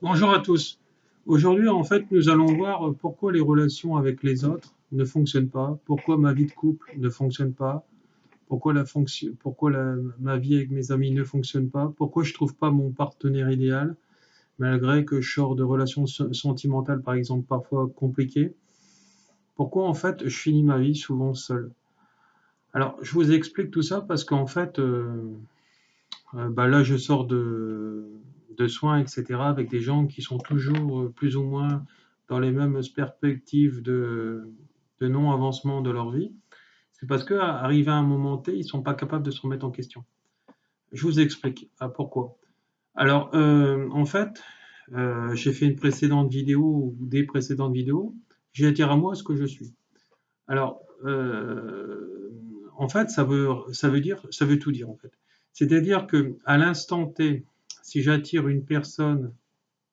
Bonjour à tous. Aujourd'hui, en fait, nous allons voir pourquoi les relations avec les autres ne fonctionnent pas, pourquoi ma vie de couple ne fonctionne pas, pourquoi ma vie avec mes amis ne fonctionne pas, pourquoi je trouve pas mon partenaire idéal, malgré que je sors de relations sentimentales, par exemple, parfois compliquées. Pourquoi, en fait, je finis ma vie souvent seul. Alors, je vous explique tout ça parce qu'en fait, là, je sors de soins, etc., avec des gens qui sont toujours plus ou moins dans les mêmes perspectives de non-avancement de leur vie. C'est parce qu'arrivé à un moment T, ils ne sont pas capables de se remettre en question. Je vous explique pourquoi. Alors, en fait, j'ai fait une précédente vidéo ou des précédentes vidéos. J'attire à moi ce que je suis. Alors, en fait, ça veut tout dire en fait. C'est-à-dire que à l'instant T, si j'attire une personne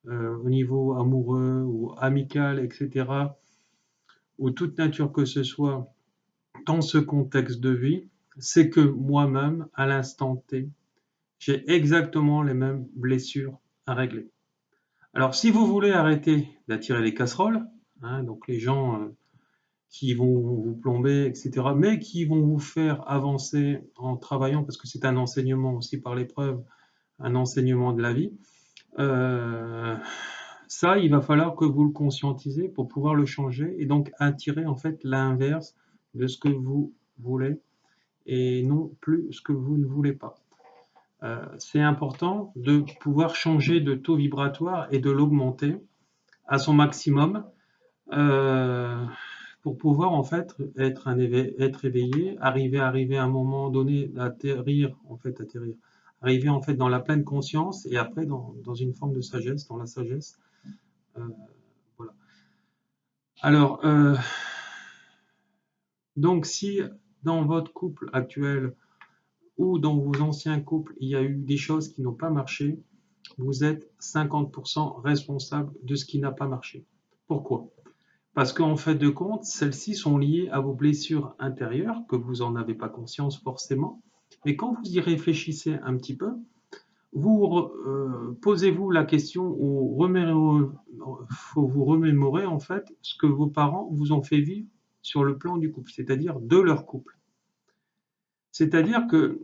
au niveau amoureux ou amical, etc., ou toute nature que ce soit, dans ce contexte de vie, c'est que moi-même, à l'instant T, j'ai exactement les mêmes blessures à régler. Alors, si vous voulez arrêter d'attirer les casseroles, hein, donc les gens qui vont vous plomber, etc., mais qui vont vous faire avancer en travaillant, parce que c'est un enseignement aussi par l'épreuve, un enseignement de la vie. Euh, Ça, il va falloir que vous le conscientisez pour pouvoir le changer et donc attirer en fait l'inverse de ce que vous voulez et non plus ce que vous ne voulez pas. C'est important de pouvoir changer de taux vibratoire et de l'augmenter à son maximum euh, pour pouvoir en fait être éveillé, arriver à un moment donné arriver en fait dans la pleine conscience et après dans une forme de sagesse, dans la sagesse. Euh, voilà. Alors, donc si dans votre couple actuel ou dans vos anciens couples, il y a eu des choses qui n'ont pas marché, vous êtes 50% responsable de ce qui n'a pas marché. Pourquoi? Parce qu'en fait de compte, celles-ci sont liées à vos blessures intérieures, que vous n'en avez pas conscience forcément. Mais quand vous y réfléchissez un petit peu, posez-vous la question ou faut vous remémorer en fait ce que vos parents vous ont fait vivre sur le plan du couple, c'est-à-dire de leur couple. C'est-à-dire que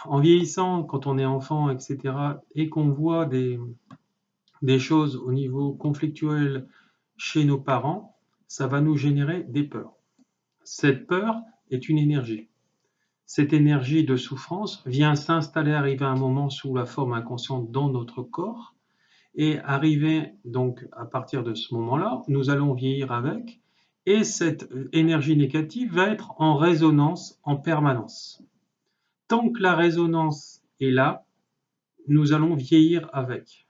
en vieillissant, quand on est enfant, etc., et qu'on voit des choses au niveau conflictuel chez nos parents, ça va nous générer des peurs. Cette peur est une énergie. Cette énergie de souffrance vient s'installer, arriver à un moment sous la forme inconsciente dans notre corps, et arriver donc à partir de ce moment-là, nous allons vieillir avec, et cette énergie négative va être en résonance en permanence. Tant que la résonance est là, nous allons vieillir avec.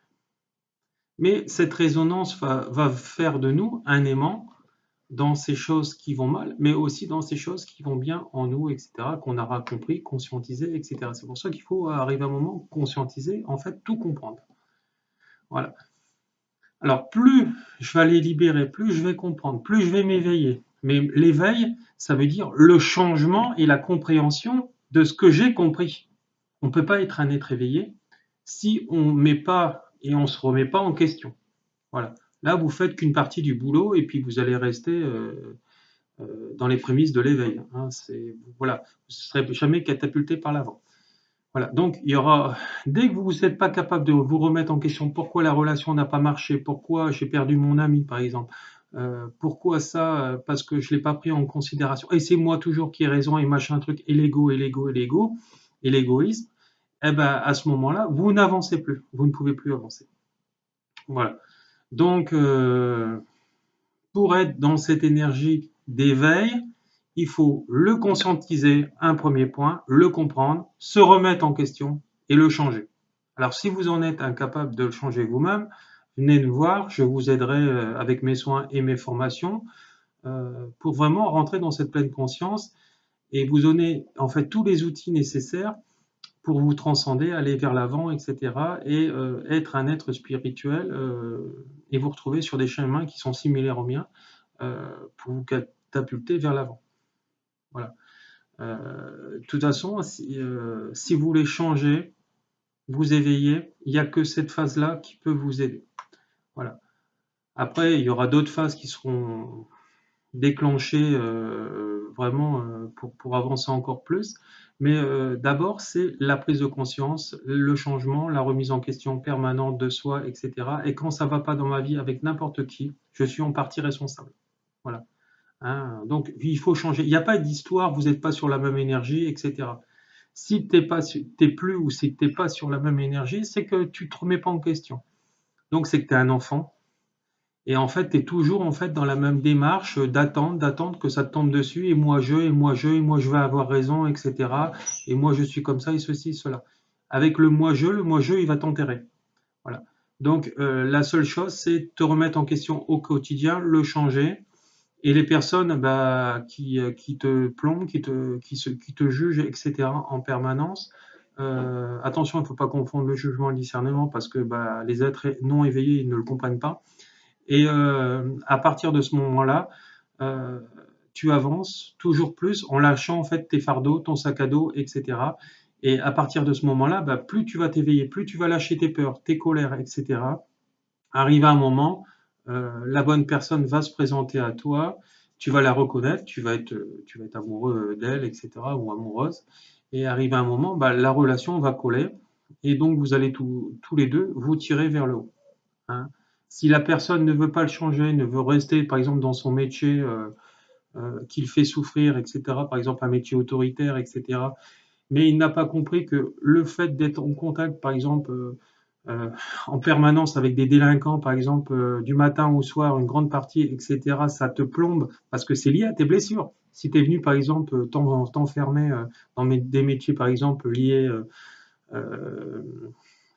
Mais cette résonance va faire de nous un aimant dans ces choses qui vont mal, mais aussi dans ces choses qui vont bien en nous, etc., qu'on aura compris, conscientisé, etc. C'est pour ça qu'il faut arriver à un moment conscientiser, en fait, tout comprendre. Voilà. Alors, plus je vais les libérer, plus je vais comprendre, plus je vais m'éveiller. Mais l'éveil, ça veut dire le changement et la compréhension de ce que j'ai compris. On ne peut pas être un être éveillé si on ne met pas et on ne se remet pas en question. Voilà. Là, vous faites qu'une partie du boulot et puis vous allez rester dans les prémices de l'éveil. Hein. Voilà, vous ne serez jamais catapulté par l'avant. Voilà. Donc, il y aura, dès que vous n'êtes pas capable de vous remettre en question pourquoi la relation n'a pas marché, pourquoi j'ai perdu mon ami, par exemple, pourquoi ça, parce que je ne l'ai pas pris en considération, et c'est moi toujours qui ai raison, et machin truc, et l'ego, et l'ego, et l'ego, et l'égoïsme, eh ben, à ce moment-là, vous n'avancez plus, vous ne pouvez plus avancer. Voilà. Donc, pour être dans cette énergie d'éveil, il faut le conscientiser, un premier point, le comprendre, se remettre en question et le changer. Alors si vous en êtes incapable de le changer vous-même, venez nous voir, je vous aiderai avec mes soins et mes formations pour vraiment rentrer dans cette pleine conscience et vous donner en fait tous les outils nécessaires pour vous transcender, aller vers l'avant, etc. et être un être spirituel et vous retrouver sur des chemins qui sont similaires aux miens pour vous catapulter vers l'avant. Voilà. De toute façon, si vous voulez changer, vous éveiller, il n'y a que cette phase-là qui peut vous aider. Voilà. Après, il y aura d'autres phases qui seront déclenchées vraiment pour avancer encore plus. Mais d'abord, c'est la prise de conscience, le changement, la remise en question permanente de soi, etc. Et quand ça va pas dans ma vie avec n'importe qui, je suis en partie responsable. Voilà. Hein, donc, il faut changer. Il n'y a pas d'histoire, vous n'êtes pas sur la même énergie, etc. Si t'es plus ou si tu n'es pas sur la même énergie, c'est que tu ne te remets pas en question. Donc, c'est que tu es un enfant. Et en fait, tu es toujours en fait dans la même démarche d'attendre que ça te tombe dessus. Et moi je vais avoir raison, etc. Et moi je suis comme ça et ceci, cela. Avec le moi je, il va t'enterrer. Voilà. Donc la seule chose, c'est te remettre en question au quotidien, le changer. Et les personnes qui te plombent, qui te jugent, etc. en permanence, attention, il ne faut pas confondre le jugement et le discernement parce que les êtres non éveillés ils ne le comprennent pas. Et à partir de ce moment-là, euh, tu avances toujours plus en lâchant en fait tes fardeaux, ton sac à dos, etc. Et à partir de ce moment-là, plus tu vas t'éveiller, plus tu vas lâcher tes peurs, tes colères, etc. Arrive à un moment, la bonne personne va se présenter à toi, tu vas la reconnaître, tu vas être amoureux d'elle, etc. ou amoureuse. Et arrive à un moment, la relation va coller. Et donc, vous allez tous les deux vous tirer vers le haut. Hein. Si la personne ne veut pas le changer, ne veut rester, par exemple, dans son métier qu'il fait souffrir, etc., par exemple, un métier autoritaire, etc., mais il n'a pas compris que le fait d'être en contact, par exemple, euh, en permanence avec des délinquants, par exemple, du matin au soir, une grande partie, etc., ça te plombe parce que c'est lié à tes blessures. Si tu es venu, par exemple, t'enfermer dans des métiers, par exemple, liés euh,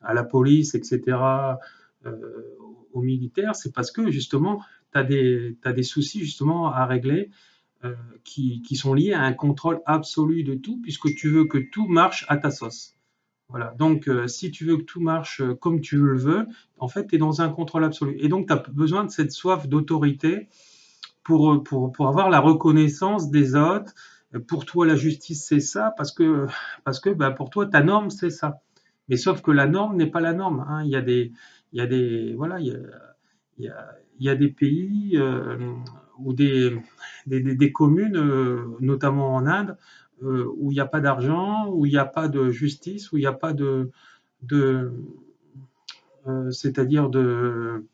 à la police, etc., euh, aux militaires, c'est parce que justement, t'as des soucis justement à régler qui sont liés à un contrôle absolu de tout, puisque tu veux que tout marche à ta sauce. Voilà. Donc, si tu veux que tout marche comme tu le veux, en fait, tu es dans un contrôle absolu. Et donc, tu as besoin de cette soif d'autorité pour avoir la reconnaissance des autres. Pour toi, la justice, c'est ça, parce que pour toi, ta norme, c'est ça. Mais sauf que la norme n'est pas la norme. Hein. Voilà, il y a des pays ou des communes, notamment en Inde, où il n'y a pas d'argent, où il n'y a pas de justice, où il n'y a pas de c'est-à-dire euh,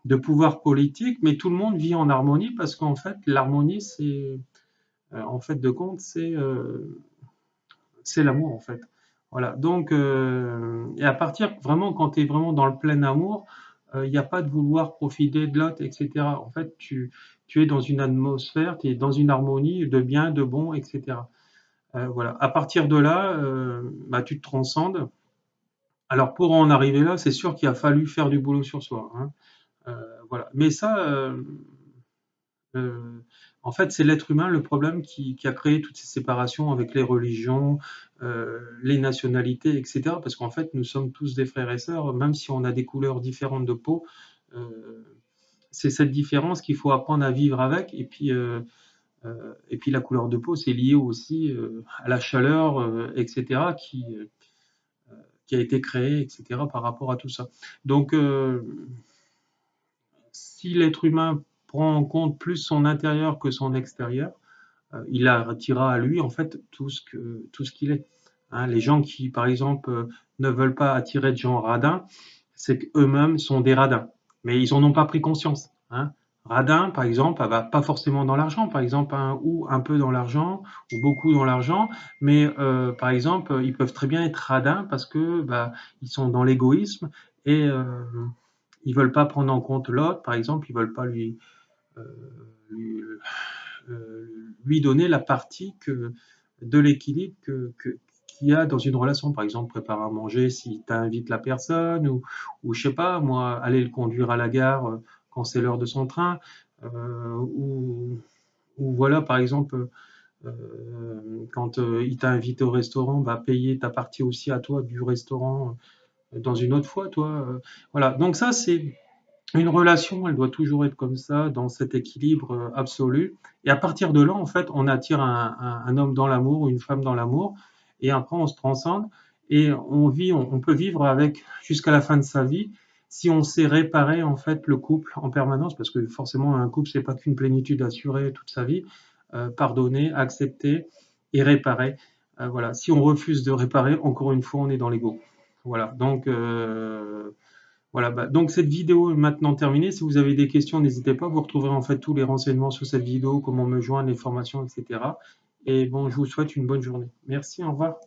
de pouvoir politique, mais tout le monde vit en harmonie parce qu'en fait, l'harmonie, en fait de compte, c'est l'amour en fait. Voilà. Donc, et à partir vraiment quand tu es vraiment dans le plein amour, il n'y a pas de vouloir profiter de l'autre, etc. En fait, tu es dans une atmosphère, tu es dans une harmonie de bien, de bon, etc. Voilà. À partir de là, tu te transcendes. Alors pour en arriver là, c'est sûr qu'il a fallu faire du boulot sur soi. Hein. Voilà. Mais ça, euh, en fait, c'est l'être humain le problème qui a créé toutes ces séparations avec les religions, les nationalités, etc. Parce qu'en fait, nous sommes tous des frères et sœurs, même si on a des couleurs différentes de peau. euh, c'est cette différence qu'il faut apprendre à vivre avec. Et puis la couleur de peau, c'est lié aussi à la chaleur, etc., qui a été créée, etc., par rapport à tout ça. Donc, si l'être humain prend en compte plus son intérieur que son extérieur, il attirera à lui en fait tout ce qu'il est. Hein, les gens qui, par exemple, ne veulent pas attirer de gens radins, c'est qu'eux-mêmes sont des radins, mais ils en ont pas pris conscience. Hein. Radin, par exemple, elle va pas forcément dans l'argent, par exemple, hein, ou un peu dans l'argent, ou beaucoup dans l'argent, mais par exemple, ils peuvent très bien être radins parce que ils sont dans l'égoïsme et ils veulent pas prendre en compte l'autre, par exemple, ils veulent pas euh, lui, lui donner la partie de l'équilibre qu'il y a dans une relation. Par exemple, préparer à manger si tu invites la personne, ou je sais pas, moi, aller le conduire à la gare quand c'est l'heure de son train, ou voilà, par exemple, quand il t'a invité au restaurant, payer ta partie aussi à toi du restaurant dans une autre fois, toi. Voilà, donc ça, c'est une relation, elle doit toujours être comme ça, dans cet équilibre absolu. Et à partir de là, en fait, on attire un homme dans l'amour ou une femme dans l'amour. Et après, on se transcende et on vit, on peut vivre avec jusqu'à la fin de sa vie. si on sait réparer en fait le couple en permanence, parce que forcément un couple c'est pas qu'une plénitude assurée toute sa vie, pardonner, accepter et réparer. Voilà, si on refuse de réparer, encore une fois, on est dans l'ego. Voilà, donc voilà, donc cette vidéo est maintenant terminée. Si vous avez des questions, n'hésitez pas. Vous retrouverez en fait tous les renseignements sur cette vidéo, comment me joindre, les formations, etc. Et bon, je vous souhaite une bonne journée. Merci, au revoir.